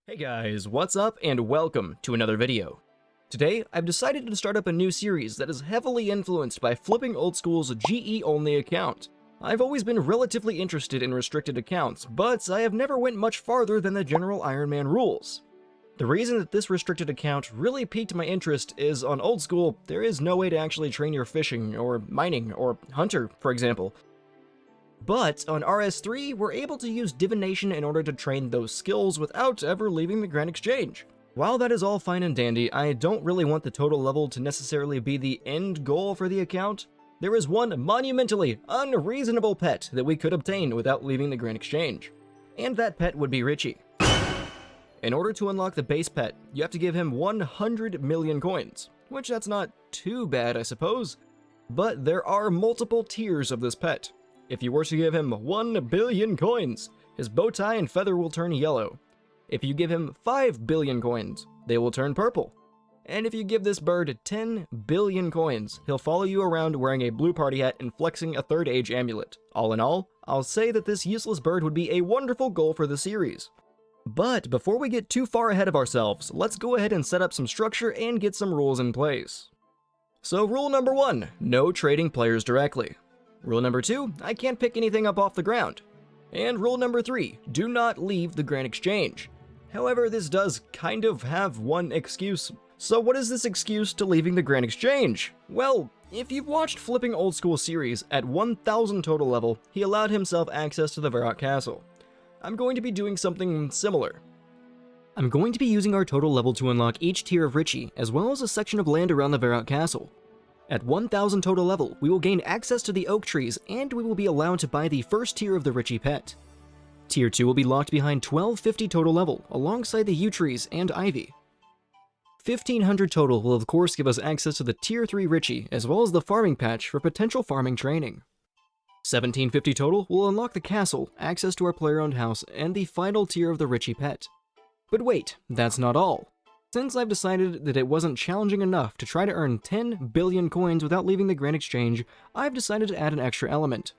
Hey guys, what's up and welcome to another video. Today, I've decided to start up a new series that is heavily influenced by Flipping Old School's GE-only account. I've always been relatively interested in restricted accounts, but I have never went much farther than the general Iron Man rules. The reason that this restricted account really piqued my interest is on Old School, there is no way to actually train your fishing, or mining, or hunter, for example. But on RS3, we're able to use divination in order to train those skills without ever leaving the Grand Exchange. While that is all fine and dandy, I don't really want the total level to necessarily be the end goal for the account. There is one monumentally unreasonable pet that we could obtain without leaving the Grand Exchange. And that pet would be Richie. In order to unlock the base pet, you have to give him 100 million coins, which that's not too bad, I suppose. But there are multiple tiers of this pet. If you were to give him 1 billion coins, his bow tie and feather will turn yellow. If you give him 5 billion coins, they will turn purple. And if you give this bird 10 billion coins, he'll follow you around wearing a blue party hat and flexing a third age amulet. All in all, I'll say that this useless bird would be a wonderful goal for the series. But before we get too far ahead of ourselves, let's go ahead and set up some structure and get some rules in place. So rule number 1, no trading players directly. Rule number 2, I can't pick anything up off the ground. And rule number 3, do not leave the Grand Exchange. However, this does kind of have one excuse. So what is this excuse to leaving the Grand Exchange? Well, if you've watched Flipping Old School series, at 1000 total level, he allowed himself access to the Varrock Castle. I'm going to be doing something similar. I'm going to be using our total level to unlock each tier of Richie, as well as a section of land around the Varrock Castle. At 1000 total level, we will gain access to the oak trees, and we will be allowed to buy the first tier of the Richie pet. Tier 2 will be locked behind 1250 total level, alongside the yew trees and ivy. 1500 total will of course give us access to the Tier 3 Richie, as well as the farming patch for potential farming training. 1750 total will unlock the castle, access to our player-owned house, and the final tier of the Richie pet. But wait, that's not all. Since I've decided that it wasn't challenging enough to try to earn 10 billion coins without leaving the Grand Exchange, I've decided to add an extra element.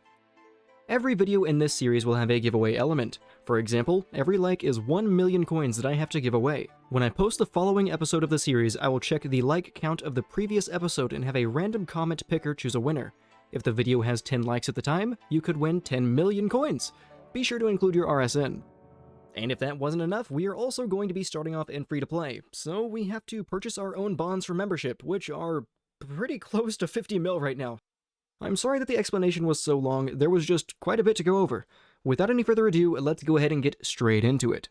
Every video in this series will have a giveaway element. For example, every like is 1 million coins that I have to give away. When I post the following episode of the series, I will check the like count of the previous episode and have a random comment picker choose a winner. If the video has 10 likes at the time, you could win 10 million coins. Be sure to include your RSN. And if that wasn't enough, we are also going to be starting off in free-to-play, so we have to purchase our own bonds for membership, which are pretty close to 50 mil right now. I'm sorry that the explanation was so long, there was just quite a bit to go over. Without any further ado, let's go ahead and get straight into it.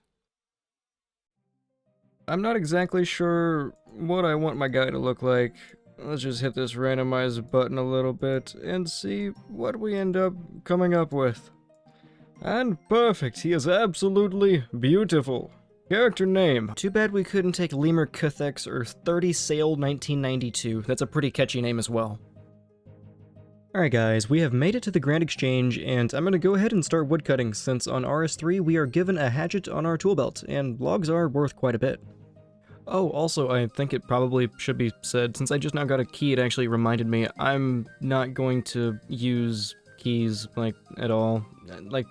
I'm not exactly sure what I want my guy to look like. Let's just hit this randomize button a little bit and see what we end up coming up with. And perfect, he is absolutely beautiful. Character name. Too bad we couldn't take Lemur Kuthex or 30 Sail 1992. That's a pretty catchy name as well. Alright guys, we have made it to the Grand Exchange, and I'm gonna go ahead and start woodcutting since on RS3 we are given a hatchet on our tool belt, and logs are worth quite a bit. Oh, also, I think it probably should be said, since I just now got a key, it actually reminded me, I'm not going to use keys, at all.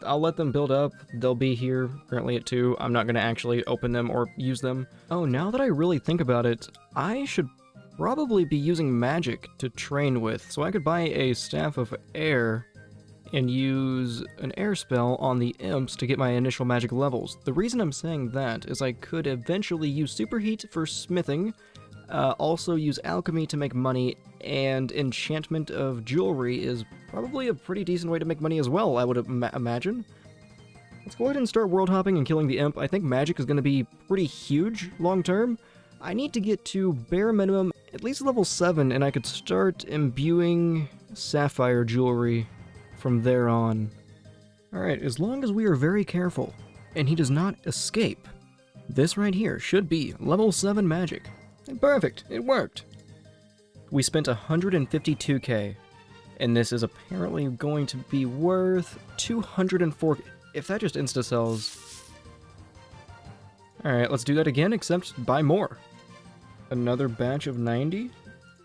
I'll let them build up, they'll be here, currently at 2, I'm not gonna actually open them or use them. Oh, now that I really think about it, I should probably be using magic to train with, so I could buy a Staff of Air and use an air spell on the imps to get my initial magic levels. The reason I'm saying that is I could eventually use superheat for smithing, also use alchemy to make money, and enchantment of jewelry is probably a pretty decent way to make money as well, I would imagine. Let's go ahead and start world hopping and killing the imp. I think magic is going to be pretty huge long term. I need to get to bare minimum at least level 7, and I could start imbuing sapphire jewelry from there on. Alright, as long as we are very careful, and he does not escape, this right here should be level 7 magic. And perfect, it worked! We spent 152k, and this is apparently going to be worth 204. If that just insta-sells. Alright, let's do that again, except buy more. Another batch of 90,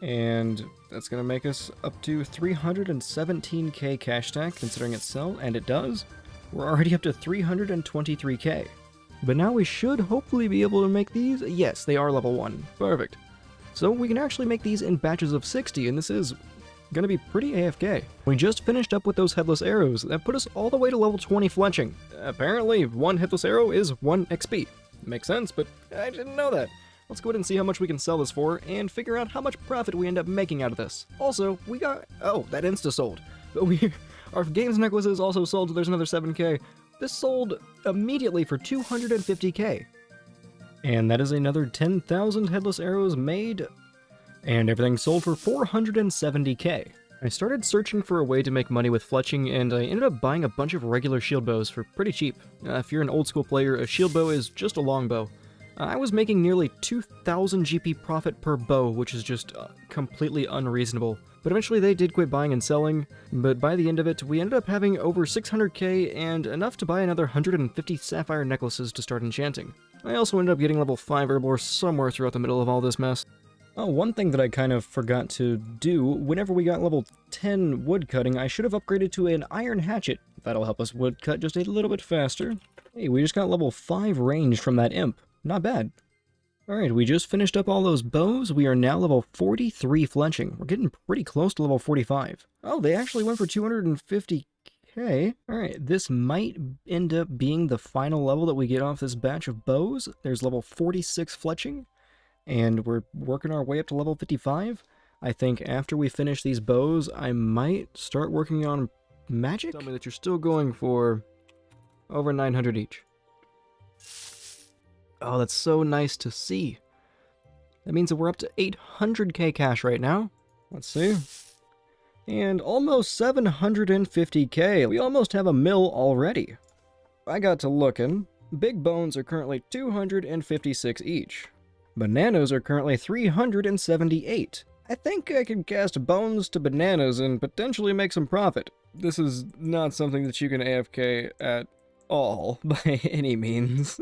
and that's gonna make us up to 317k cash stack, considering it sell, and it does. We're already up to 323k. But now we should hopefully be able to make these. Yes, they are level 1. Perfect. So we can actually make these in batches of 60, and this is gonna be pretty AFK. We just finished up with those headless arrows. That put us all the way to level 20 fletching. Apparently, one headless arrow is 1 XP. Makes sense, but I didn't know that. Let's go ahead and see how much we can sell this for, and figure out how much profit we end up making out of this. Also, we got... oh, that insta-sold. But our games necklaces also sold, so there's another 7k. This sold immediately for 250k. And that is another 10,000 headless arrows made, and everything sold for 470k. I started searching for a way to make money with fletching, and I ended up buying a bunch of regular shield bows for pretty cheap. If you're an old school player, a shield bow is just a longbow. I was making nearly 2,000 GP profit per bow, which is just completely unreasonable. But eventually they did quit buying and selling, but by the end of it, we ended up having over 600k and enough to buy another 150 sapphire necklaces to start enchanting. I also ended up getting level 5 herblore somewhere throughout the middle of all this mess. Oh, one thing that I kind of forgot to do, whenever we got level 10 woodcutting, I should have upgraded to an iron hatchet. That'll help us woodcut just a little bit faster. Hey, we just got level 5 range from that imp. Not bad. Alright, we just finished up all those bows. We are now level 43 fletching. We're getting pretty close to level 45. Oh, they actually went for 250k. Alright, this might end up being the final level that we get off this batch of bows. There's level 46 fletching, and we're working our way up to level 55. I think after we finish these bows, I might start working on magic. Tell me that you're still going for over 900 each. Oh, that's so nice to see. That means that we're up to 800k cash right now. Let's see. And almost 750k. We almost have a mill already. I got to looking. Big bones are currently 256 each. Bananas are currently 378. I think I can cast bones to bananas and potentially make some profit. This is not something that you can AFK at all, by any means.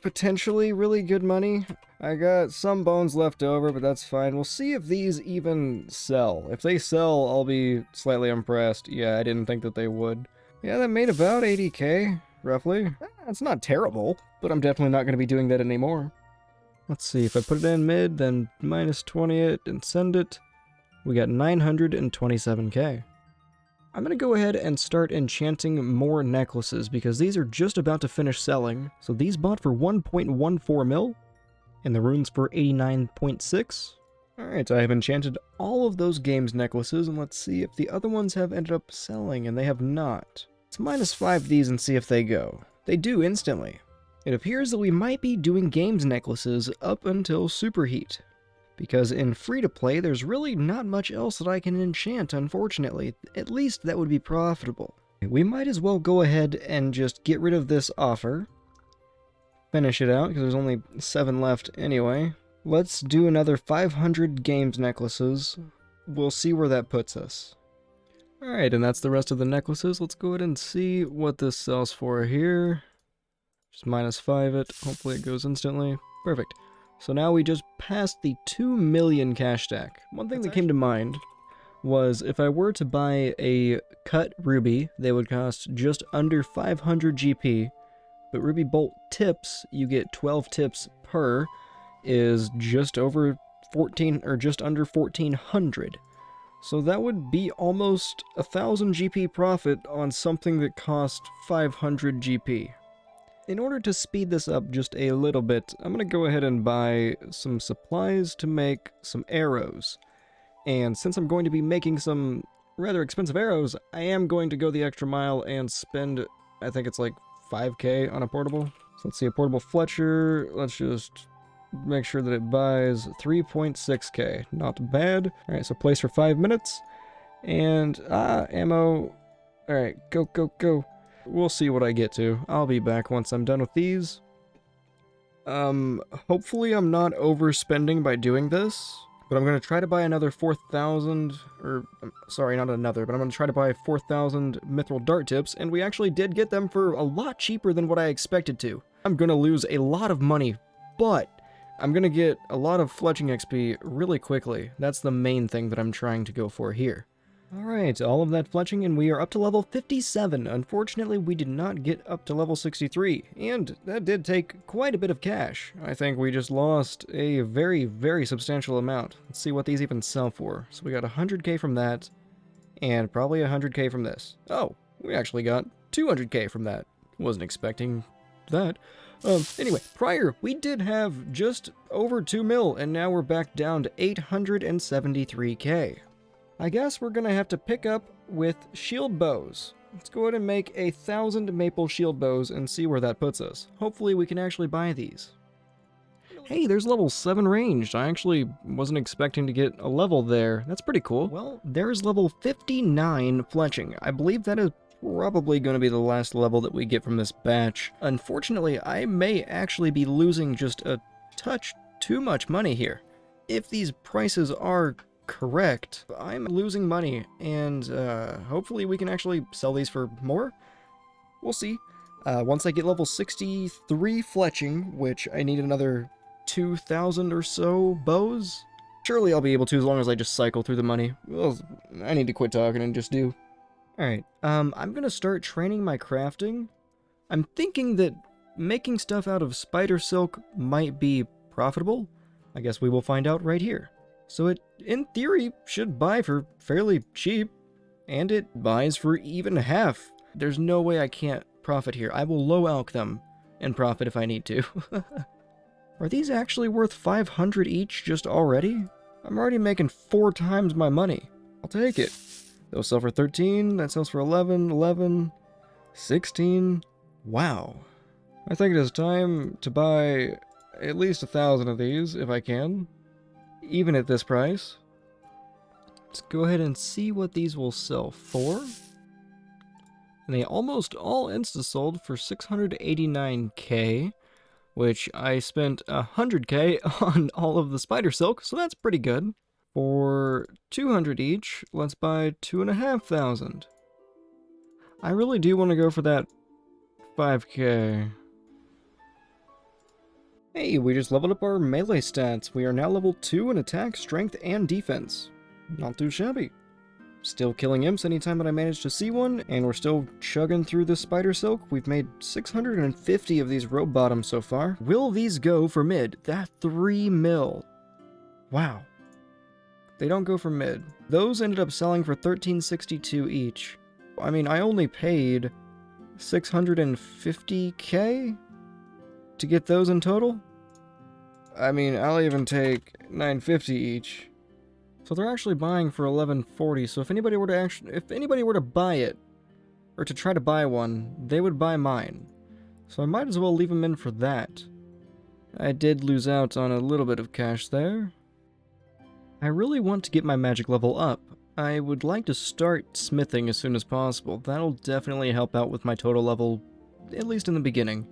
Potentially really good money. I got some bones left over, but that's fine. We'll see if these even sell. If they sell, I'll be slightly impressed. Yeah, I didn't think that they would. Yeah, that made about 80k, roughly. That's not terrible, but I'm definitely not going to be doing that anymore. Let's see, if I put it in mid, then minus 20 it and send it, we got 927k. I'm going to go ahead and start enchanting more necklaces because these are just about to finish selling. So these bought for 1.14 mil, and the runes for 89.6. Alright, I have enchanted all of those games necklaces, and let's see if the other ones have ended up selling, and they have not. Let's minus 5 these and see if they go. They do instantly. It appears that we might be doing games necklaces up until superheat, because in free-to-play there's really not much else that I can enchant, unfortunately. At least that would be profitable. We might as well go ahead and just get rid of this offer. Finish it out, because there's only 7 left anyway. Let's do another 500 games necklaces. We'll see where that puts us. Alright, and that's the rest of the necklaces. Let's go ahead and see what this sells for here. Just minus 5 it. Hopefully it goes instantly. Perfect. So now we just passed the 2 million cash stack. One thing that came to mind was if I were to buy a cut ruby, they would cost just under 500 GP. But ruby bolt tips, you get 12 tips per, is just over 14 or just under 1400. So that would be almost 1000 GP profit on something that cost 500 GP. In order to speed this up just a little bit, I'm going to go ahead and buy some supplies to make some arrows. And since I'm going to be making some rather expensive arrows, I am going to go the extra mile and spend, I think it's like 5k on a portable. So let's see, a portable Fletcher, let's just make sure that it buys 3.6k. Not bad. Alright, so place for 5 minutes. And, ammo. Alright, go, go, go. We'll see what I get to. I'll be back once I'm done with these. Hopefully I'm not overspending by doing this, but I'm going to try to buy another 4,000, or, sorry, not another, but I'm going to try to buy 4,000 mithril dart tips, and we actually did get them for a lot cheaper than what I expected to. I'm going to lose a lot of money, but I'm going to get a lot of fletching XP really quickly. That's the main thing that I'm trying to go for here. Alright, all of that fletching, and we are up to level 57. Unfortunately, we did not get up to level 63, and that did take quite a bit of cash. I think we just lost a very, very substantial amount. Let's see what these even sell for. So we got 100k from that, and probably 100k from this. Oh, we actually got 200k from that. Wasn't expecting that. Anyway, prior, we did have just over 2 mil, and now we're back down to 873k. I guess we're gonna have to pick up with shield bows. Let's go ahead and make 1,000 maple shield bows and see where that puts us. Hopefully we can actually buy these. Hey, there's level 7 ranged. I actually wasn't expecting to get a level there. That's pretty cool. Well, there's level 59 fletching. I believe that is probably going to be the last level that we get from this batch. Unfortunately, I may actually be losing just a touch too much money here. If these prices are correct, I'm losing money, and hopefully we can actually sell these for more. We'll see. Once I get level 63 fletching, which I need another 2,000 or so bows, surely I'll be able to, as long as I just cycle through the money. Well, I need to quit talking and just do. Alright, I'm gonna start training my crafting. I'm thinking that making stuff out of spider silk might be profitable. I guess we will find out right here. So it, in theory, should buy for fairly cheap, and it buys for even half. There's no way I can't profit here. I will low alch them and profit if I need to. Are these actually worth 500 each just already? I'm already making 4 times my money. I'll take it. They'll sell for 13, that sells for 11, 11, 16. Wow. I think it is time to buy at least 1,000 of these, if I can. Even at this price. Let's go ahead and see what these will sell for. And they almost all insta-sold for 689k, which I spent 100k on all of the spider silk, so that's pretty good. For 200 each, let's buy 2,500. I really do want to go for that 5k. Hey, we just leveled up our melee stats. We are now level 2 in attack, strength, and defense. Not too shabby. Still killing imps anytime that I manage to see one, and we're still chugging through the spider silk. We've made 650 of these rope bottoms so far. Will these go for mid? That 3 mil. Wow. They don't go for mid. Those ended up selling for 1362 each. I mean, I only paid 650k to get those in total. I mean, I'll even take 950 each. So they're actually buying for 1140. So if anybody were to buy it, or to try to buy one, they would buy mine. So I might as well leave them in for that. I did lose out on a little bit of cash there. I really want to get my magic level up. I would like to start smithing as soon as possible. That'll definitely help out with my total level, at least in the beginning.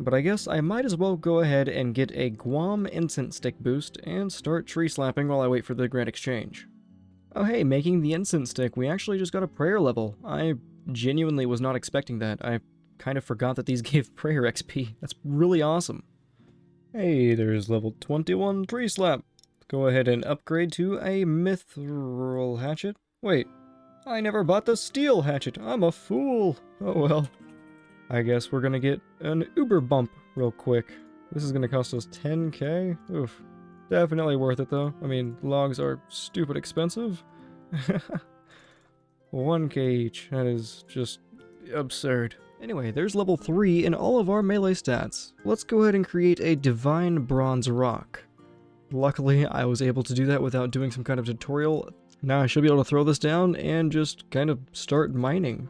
But I guess I might as well go ahead and get a Guam incense stick boost and start tree slapping while I wait for the grand exchange. Oh hey, making the incense stick, we actually just got a prayer level. I genuinely was not expecting that. I kind of forgot that these gave prayer XP. That's really awesome. Hey, there's level 21 tree slap. Go ahead and upgrade to a mithril hatchet. Wait, I never bought the steel hatchet. I'm a fool. Oh well. I guess we're gonna get an Uber bump real quick. This is gonna cost us 10k. Oof. Definitely worth it though. I mean, logs are stupid expensive. 1k each. That is just absurd. Anyway, there's level 3 in all of our melee stats. Let's go ahead and create a divine bronze rock. Luckily, I was able to do that without doing some kind of tutorial. Now I should be able to throw this down and just kind of start mining.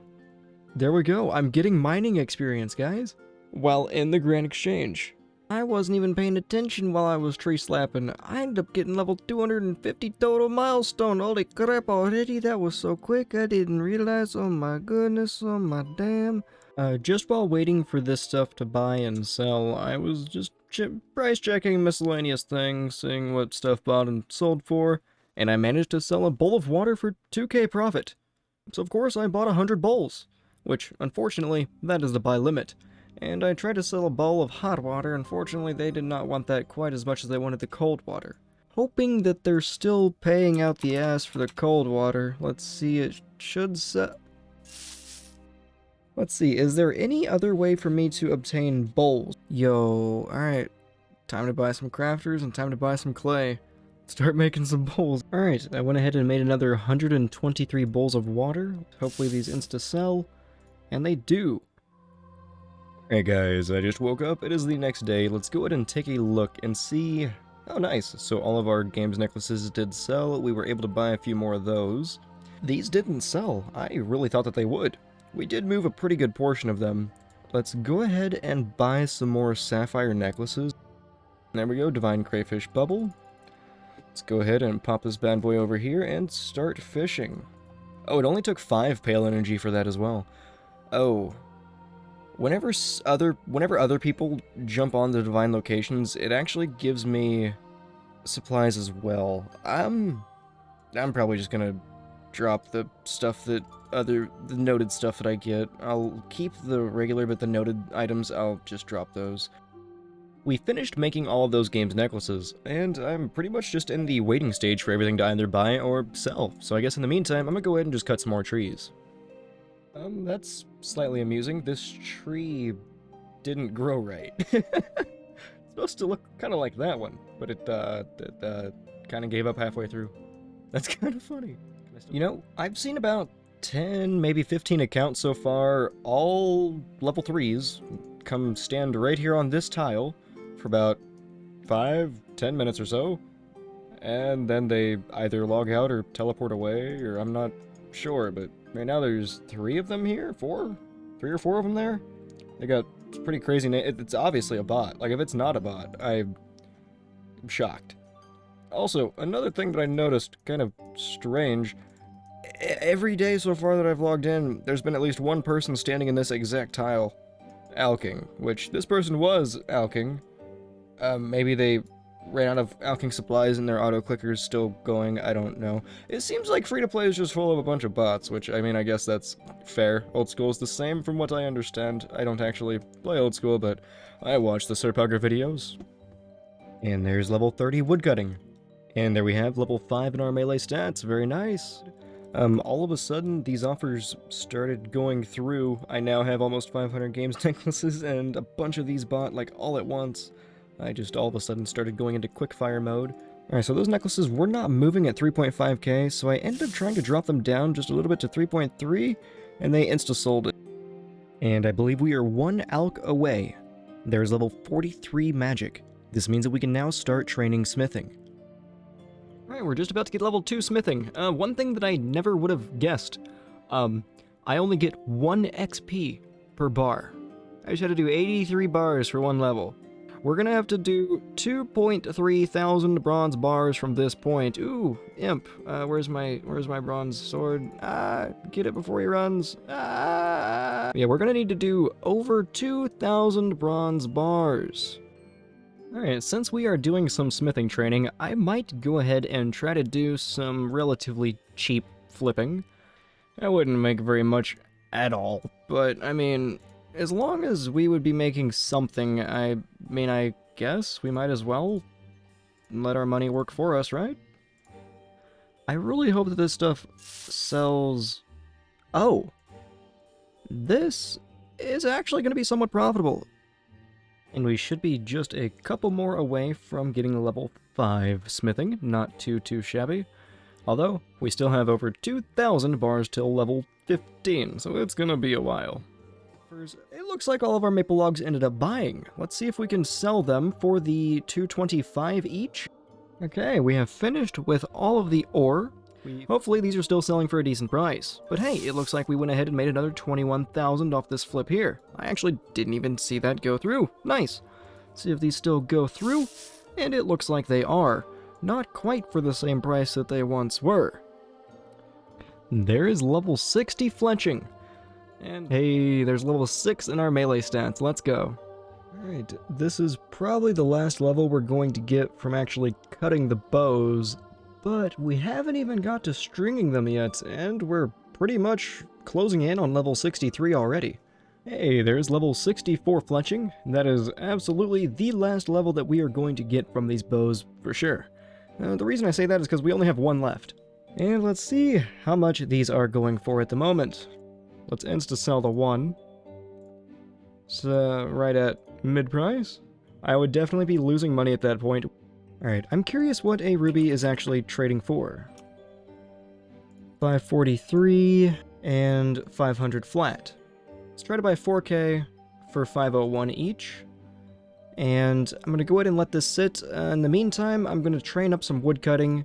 There we go, I'm getting mining experience, guys. While in the grand exchange. I wasn't even paying attention while I was tree slapping. I ended up getting level 250 total milestone. Holy crap already, that was so quick. I didn't realize, oh my goodness, oh my damn. Just while waiting for this stuff to buy and sell, I was just price checking miscellaneous things, seeing what stuff bought and sold for, and I managed to sell a bowl of water for 2k profit. So of course I bought 100 bowls, which unfortunately, that is the buy limit. And I tried to sell a bowl of hot water. Unfortunately, they did not want that quite as much as they wanted the cold water. hoping that they're still paying out the ass for the cold water. Let's see, it should say... Let's see, is there any other way for me to obtain bowls? Yo, alright. Time to buy some crafters and time to buy some clay. Start making some bowls. Alright, I went ahead and made another 123 bowls of water. Hopefully these insta-sell. And they do. Hey guys, I just woke up. It is the next day. Let's go ahead and take a look and see... Oh nice, so all of our games necklaces did sell. We were able to buy a few more of those. These didn't sell. I really thought that they would. We did move a pretty good portion of them. Let's go ahead and buy some more sapphire necklaces. There we go, divine crayfish bubble. Let's go ahead and pop this bad boy over here and start fishing. Oh, it only took 5 pale energy for that as well. Oh. Whenever other people jump on the divine locations, it actually gives me supplies as well. I'm probably just gonna drop the stuff that the noted stuff that I get. I'll keep the regular, but the noted items, I'll just drop those. We finished making all of those games necklaces, and I'm pretty much just in the waiting stage for everything to either buy or sell. So I guess in the meantime, I'm gonna go ahead and just cut some more trees. That's slightly amusing. This tree didn't grow right. It's supposed to look kind of like that one, but it kind of gave up halfway through. That's kind of funny. You know, I've seen about 10, maybe 15 accounts so far, all level 3s, come stand right here on this tile for about 5-10 minutes or so, and then they either log out or teleport away, or I'm not sure, but right now there's 3 of them here? 4? 3 or 4 of them there? They got pretty crazy it's obviously a bot. Like, if it's not a bot, I'm shocked. Also, another thing that I noticed, kind of strange, every day so far that I've logged in, there's been at least one person standing in this exact tile, alking, which this person was alking. Maybe they ran out of alking supplies and their auto-clicker's still going, I don't know. It seems like free-to-play is just full of a bunch of bots, which, I mean, I guess that's fair. Old School is the same from what I understand. I don't actually play Old School, but I watch the Serpugger videos. And there's level 30 woodcutting. And there we have level 5 in our melee stats, very nice. All of a sudden, these offers started going through. I now have almost 500 games necklaces, and a bunch of these bought, like, all at once. I just all of a sudden started going into quickfire mode. Alright, so those necklaces were not moving at 3.5k, so I ended up trying to drop them down just a little bit to 3.3, and they insta-sold it. And I believe we are 1 alk away. There's level 43 magic. This means that we can now start training smithing. Alright, we're just about to get level 2 smithing. One thing that I never would have guessed. I only get 1 XP per bar. I just had to do 83 bars for 1 level. We're gonna have to do 2.3 thousand bronze bars from this point. Ooh, imp. Where's my bronze sword? Get it before he runs. Yeah, we're gonna need to do over 2,000 bronze bars. Alright, since we are doing some smithing training, I might go ahead and try to do some relatively cheap flipping. I wouldn't make very much at all, but I mean, as long as we would be making something, I guess we might as well let our money work for us, right? I really hope that this stuff sells... Oh! This is actually going to be somewhat profitable. And we should be just a couple more away from getting level 5 smithing, not too shabby. Although, we still have over 2,000 bars till level 15, so it's gonna be a while. It looks like all of our maple logs ended up buying. Let's see if we can sell them for the 225 each. Okay, we have finished with all of the ore. Hopefully these are still selling for a decent price. But hey, it looks like we went ahead and made another 21,000 off this flip here. I actually didn't even see that go through. Nice. Let's see if these still go through. And it looks like they are. Not quite for the same price that they once were. There is level 60 Fletching. And hey, there's level 6 in our melee stats. Let's go. Alright, this is probably the last level we're going to get from actually cutting the bows. But we haven't even got to stringing them yet, and we're pretty much closing in on level 63 already. Hey, there's level 64 Fletching. That is absolutely the last level that we are going to get from these bows for sure. The reason I say that is because we only have one left. And let's see how much these are going for at the moment. Let's insta-sell the one. So, right at mid-price. I would definitely be losing money at that point. Alright, I'm curious what a ruby is actually trading for. 543 and 500 flat. Let's try to buy 4K for 501 each. And I'm going to go ahead and let this sit. In the meantime, I'm going to train up some woodcutting.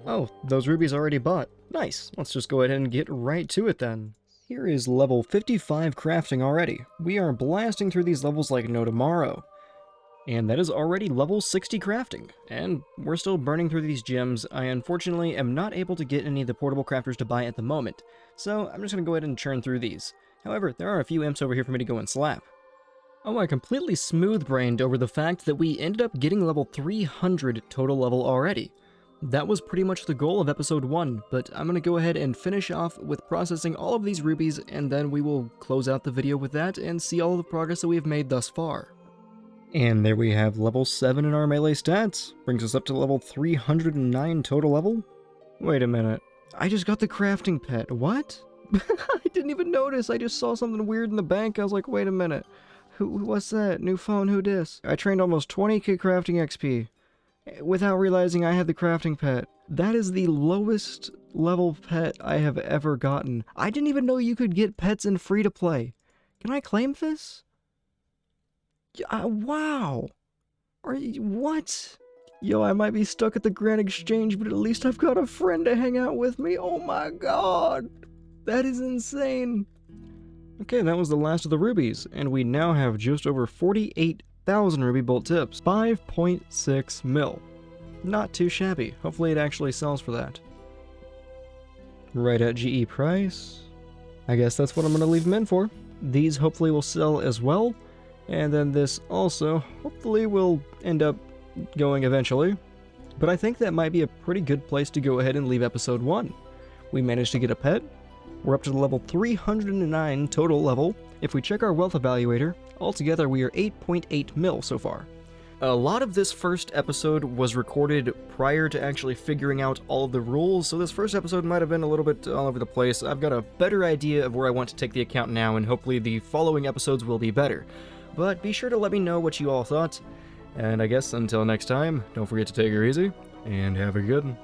Oh, those rubies already bought. Nice. Let's just go ahead and get right to it then. Here is level 55 crafting already. We are blasting through these levels like no tomorrow. And that is already level 60 crafting. And we're still burning through these gems. I unfortunately am not able to get any of the portable crafters to buy at the moment. So I'm just going to go ahead and churn through these. However, there are a few imps over here for me to go and slap. Oh, I completely smooth-brained over the fact that we ended up getting level 300 total level already. That was pretty much the goal of episode 1, but I'm going to go ahead and finish off with processing all of these rubies, and then we will close out the video with that and see all of the progress that we have made thus far. And there we have level 7 in our melee stats. Brings us up to level 309 total level. Wait a minute. I just got the crafting pet. What? I didn't even notice. I just saw something weird in the bank. I was like, wait a minute. What's that? New phone, who dis? I trained almost 20k crafting XP without realizing I had the crafting pet. That is the lowest level pet I have ever gotten. I didn't even know you could get pets in free-to-play. Can I claim this? Wow. What? Yo, I might be stuck at the Grand Exchange, but at least I've got a friend to hang out with me. Oh my god. That is insane. Okay, that was the last of the rubies, and we now have just over 48,000 ruby bolt tips. 5.6 mil. Not too shabby. Hopefully it actually sells for that. Right at GE price. I guess that's what I'm going to leave them in for. These hopefully will sell as well. And then this also, hopefully, will end up going eventually. But I think that might be a pretty good place to go ahead and leave episode 1. We managed to get a pet. We're up to the level 309 total level. If we check our wealth evaluator, altogether we are 8.8 mil so far. A lot of this first episode was recorded prior to actually figuring out all of the rules, so this first episode might have been a little bit all over the place. I've got a better idea of where I want to take the account now, and hopefully the following episodes will be better. But be sure to let me know what you all thought, and I guess until next time, don't forget to take her easy, and have a good one.